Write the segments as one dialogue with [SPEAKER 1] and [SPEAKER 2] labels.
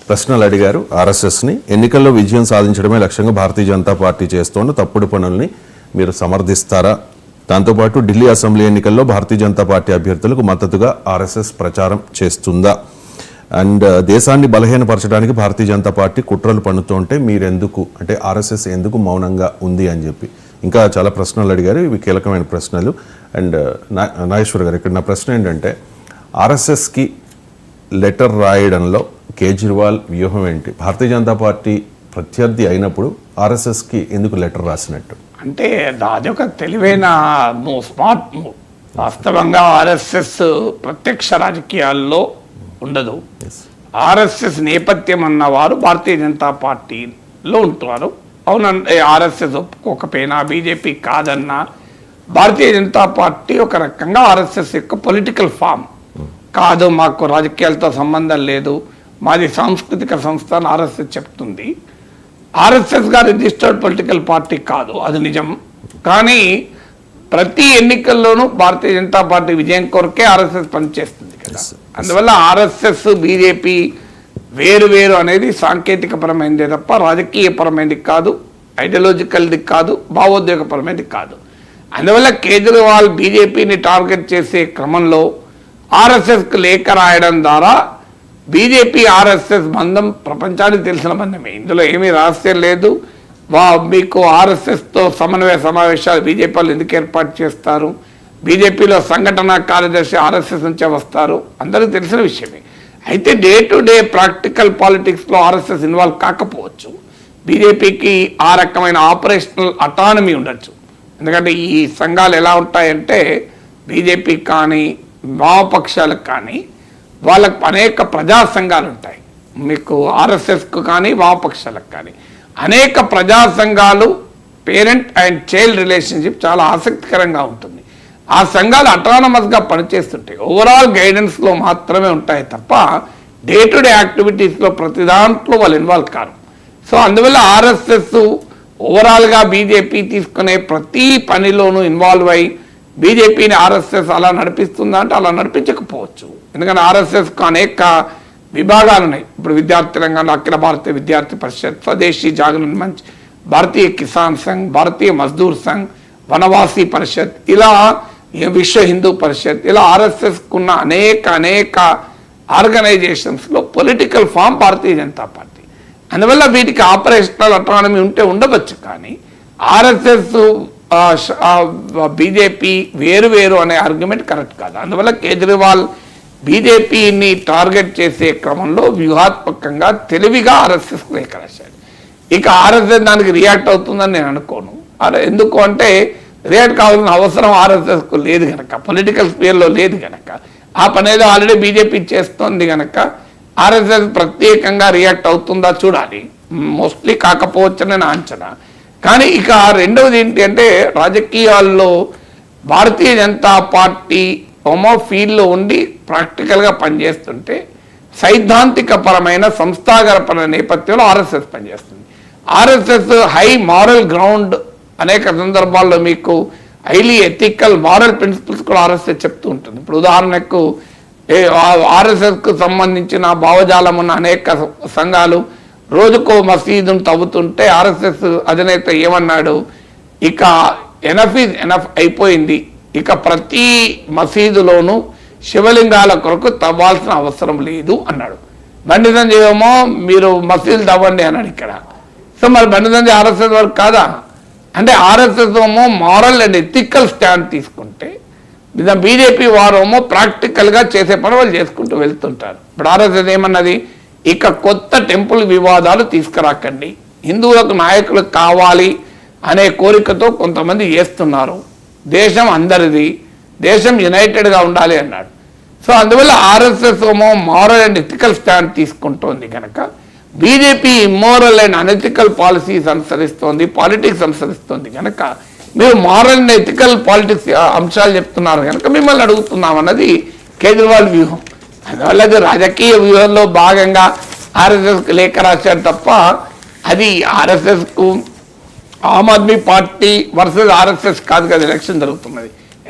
[SPEAKER 1] ప్రశ్నలు అడిగారు ఆర్ఎస్ఎస్ని. ఎన్నికల్లో విజయం సాధించడమే లక్ష్యంగా భారతీయ జనతా పార్టీ చేస్తోన్న తప్పుడు పనుల్ని మీరు సమర్థిస్తారా? దాంతోపాటు ఢిల్లీ అసెంబ్లీ ఎన్నికల్లో భారతీయ జనతా పార్టీ అభ్యర్థులకు మద్దతుగా ఆర్ఎస్ఎస్ ప్రచారం చేస్తుందా? అండ్ దేశాన్ని బలహీనపరచడానికి భారతీయ జనతా పార్టీ కుట్రలు పన్నుతుంటే మీరెందుకు, అంటే ఆర్ఎస్ఎస్ ఎందుకు మౌనంగా ఉంది అని చెప్పి ఇంకా చాలా ప్రశ్నలు అడిగారు. ఇవి కీలకమైన ప్రశ్నలు. అండ్ నాగేశ్వర్ గారు, ఇక్కడ నా ప్రశ్న ఏంటంటే, ఆర్ఎస్ఎస్కి లెటర్ రాయడంలో కేజ్రీవాల్ వ్యూహం ఏంటి? భారతీయ జనతా పార్టీ ప్రత్యర్థి అయినప్పుడు ఆర్ఎస్ఎస్కి ఎందుకు లెటర్ రాసినట్టు?
[SPEAKER 2] అంటే అది ఒక తెలివైన స్మార్ట్ మూవ్. వాస్తవంగా ఆర్ఎస్ఎస్ ప్రత్యక్ష రాజకీయాల్లో ఉండదు. ఆర్ఎస్ఎస్ నేపథ్యం అన్నవారు భారతీయ జనతా పార్టీలో ఉంటున్నారు. అవునంటే ఆర్ఎస్ఎస్ ఒప్పుకోకపోయినా, బీజేపీ కాదన్నా, భారతీయ జనతా పార్టీ ఒక రకంగా ఆర్ఎస్ఎస్ యొక్క పొలిటికల్ ఫామ్ కాదు, మాకు రాజకీయాలతో సంబంధం లేదు, మాది సాంస్కృతిక సంస్థ అని ఆర్ఎస్ఎస్ చెప్తుంది. ఆర్ఎస్ఎస్ గా రిజిస్టర్డ్ పొలిటికల్ పార్టీ కాదు, అది నిజం. కానీ ప్రతి ఎన్నికల్లోనూ భారతీయ జనతా పార్టీ విజయం కొరకే ఆర్ఎస్ఎస్ పనిచేస్తుంది కదా. అందువల్ల ఆర్ఎస్ఎస్ బీజేపీ వేరు వేరు అనేది సాంకేతిక పరమైనదే తప్ప రాజకీయపరమైనది కాదు, ఐడియాలజికల్ది కాదు, భావోద్వేగపరమైనది కాదు. అందువల్ల కేజ్రీవాల్ బీజేపీని టార్గెట్ చేసే క్రమంలో ఆర్ఎస్ఎస్కు లేఖ రాయడం ద్వారా బీజేపీ ఆర్ఎస్ఎస్ బంధం ప్రపంచానికి తెలిసిన బంధమే, ఇందులో ఏమీ రహస్యం లేదు. మీకు ఆర్ఎస్ఎస్తో సమన్వయ సమావేశాలు బీజేపీ వాళ్ళు ఎందుకు ఏర్పాటు చేస్తారు, బీజేపీలో సంఘటన కార్యదర్శి ఆర్ఎస్ఎస్ నుంచే వస్తారు, అందరికీ తెలిసిన విషయమే. అయితే డే టు డే ప్రాక్టికల్ పాలిటిక్స్లో ఆర్ఎస్ఎస్ ఇన్వాల్వ్ కాకపోవచ్చు. బీజేపీకి ఆ రకమైన ఆపరేషనల్ అటానమీ ఉండొచ్చు. ఎందుకంటే ఈ సంఘాలు ఎలా ఉంటాయంటే, బీజేపీకి కానీ వామపక్షాలకు కానీ వాళ్ళకు అనేక ప్రజా సంఘాలు ఉంటాయి. మీకు ఆర్ఎస్ఎస్కు కానీ వామపక్షాలకు కానీ అనేక ప్రజా సంఘాలు, పేరెంట్ అండ్ చైల్డ్ రిలేషన్షిప్ చాలా ఆసక్తికరంగా ఉంటుంది. ఆ సంఘాలు అటానమస్గా పనిచేస్తుంటాయి, ఓవరాల్ గైడెన్స్లో మాత్రమే ఉంటాయి తప్ప డే టు డే యాక్టివిటీస్లో ప్రతి దాంట్లో వాళ్ళు ఇన్వాల్వ్ కారు. సో అందువల్ల ఆర్ఎస్ఎస్ ఓవరాల్గా బీజేపీ తీసుకునే ప్రతి పనిలోనూ ఇన్వాల్వ్ అయి బీజేపీని ఆర్ఎస్ఎస్ అలా నడిపిస్తుందా అంటే అలా నడిపించకపోవచ్చు. ఎందుకంటే ఆర్ఎస్ఎస్కు అనేక విభాగాలు ఉన్నాయి. ఇప్పుడు విద్యార్థి రంగంలో అఖిల భారతీయ విద్యార్థి పరిషత్, స్వదేశీ జాగరణ మంచ్, భారతీయ కిసాన్ సంఘ్, భారతీయ మజ్దూర్ సంఘ్, వనవాసీ పరిషత్, ఇలా విశ్వ హిందూ పరిషత్, ఇలా ఆర్ఎస్ఎస్కున్న అనేక ఆర్గనైజేషన్స్లో political form Bharatiya Janata party. అందువల్ల వీటికి ఆపరేషనల్ అటానమీ ఉంటే ఉండవచ్చు. కానీ ఆర్ఎస్ఎస్ బీజేపీ వేరు వేరు అనే ఆర్గ్యుమెంట్ కరెక్ట్ కాదు. అందువల్ల కేజ్రీవాల్ బీజేపీని టార్గెట్ చేసే క్రమంలో వ్యూహాత్మకంగా తెలివిగా ఆర్ఎస్ఎస్ లేఖ రాశాడు. ఇక ఆర్ఎస్ఎస్ దానికి రియాక్ట్ అవుతుందని నేను అనుకోను. ఎందుకు అంటే రియాక్ట్ కావాల్సిన అవసరం ఆర్ఎస్ఎస్కు లేదు కనుక, పొలిటికల్ స్పియర్లో లేదు కనుక, ఆ పని ఏదో ఆల్రెడీ బీజేపీ చేస్తోంది కనుక ఆర్ఎస్ఎస్ ప్రత్యేకంగా రియాక్ట్ అవుతుందా చూడాలి. మోస్ట్లీ కాకపోవచ్చని నా అంచనా. కానీ ఇక రెండవది ఏంటి అంటే, రాజకీయాల్లో భారతీయ జనతా పార్టీ ఫీల్డ్లో ఉండి ప్రాక్టికల్గా పనిచేస్తుంటే సైద్ధాంతిక పరమైన సంస్థాగరపరమైన నేపథ్యంలో ఆర్ఎస్ఎస్ పనిచేస్తుంది. ఆర్ఎస్ఎస్ హై మారల్ గ్రౌండ్ అనేక సందర్భాల్లో మీకు హైలీ ఎథికల్ మారల్ ప్రిన్సిపల్స్ కూడా ఆర్ఎస్ఎస్ చెప్తూ ఉంటుంది. ఇప్పుడు ఉదాహరణకు ఆర్ఎస్ఎస్కు సంబంధించిన భావజాలం ఉన్న అనేక సంఘాలు రోజుకో మసీదును తవ్వుతుంటే ఆర్ఎస్ఎస్ అధినేత ఏమన్నాడు, ఇక ఎనఫ్ ఈజ్ ఎనఫ్ అయిపోయింది, ఇక ప్రతి మసీదులోనూ శివలింగాల కొరకు తవ్వాల్సిన అవసరం లేదు అన్నాడు. బండి సంజయ్ ఏమో మీరు మసీదులు తవ్వండి అన్నాడు ఇక్కడ. సో మరి బండి సంజయ్ ఆర్ఎస్ఎస్ వరకు కాదా అంటే, ఆర్ఎస్ఎస్ ఏమో మారల్ అండ్ ఎథికల్ స్టాండ్ తీసుకుంటే బీజేపీ వారేమో ప్రాక్టికల్గా చేసే పని వాళ్ళు చేసుకుంటూ వెళ్తుంటారు. ఇప్పుడు ఆర్ఎస్ఎస్ ఏమన్నది, ఇక కొత్త టెంపుల్ వివాదాలు తీసుకురాకండి, హిందువులకు నాయకులు కావాలి అనే కోరికతో కొంతమంది చేస్తున్నారు, దేశం అందరిది, దేశం యునైటెడ్గా ఉండాలి అన్నాడు. సో అందువల్ల ఆర్ఎస్ఎస్ ఏమో మారల్ అండ్ ఎథికల్ స్టాండ్ తీసుకుంటోంది కనుక BJP immoral and unethical policies అనుసరిస్తోంది, పాలిటిక్స్ అనుసరిస్తోంది కనుక మీరు మారల్ అండ్ ఎథికల్ పాలిటిక్స్ అంశాలు చెప్తున్నారు కనుక మిమ్మల్ని అడుగుతున్నాం అన్నది కేజ్రీవాల్ వ్యూహం. అందువల్ల అది రాజకీయ వ్యూహంలో భాగంగా ఆర్ఎస్ఎస్కి లేఖ రాశారు తప్ప అది ఆర్ఎస్ఎస్కు Aam Aadmi party versus RSS కాదు కదా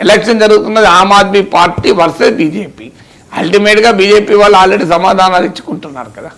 [SPEAKER 2] ఎలక్షన్ జరుగుతున్నది Aam Aadmi party versus BJP. అల్టిమేట్గా బీజేపీ వాళ్ళు ఆల్రెడీ సమాధానాలు ఇచ్చుకుంటున్నారు కదా.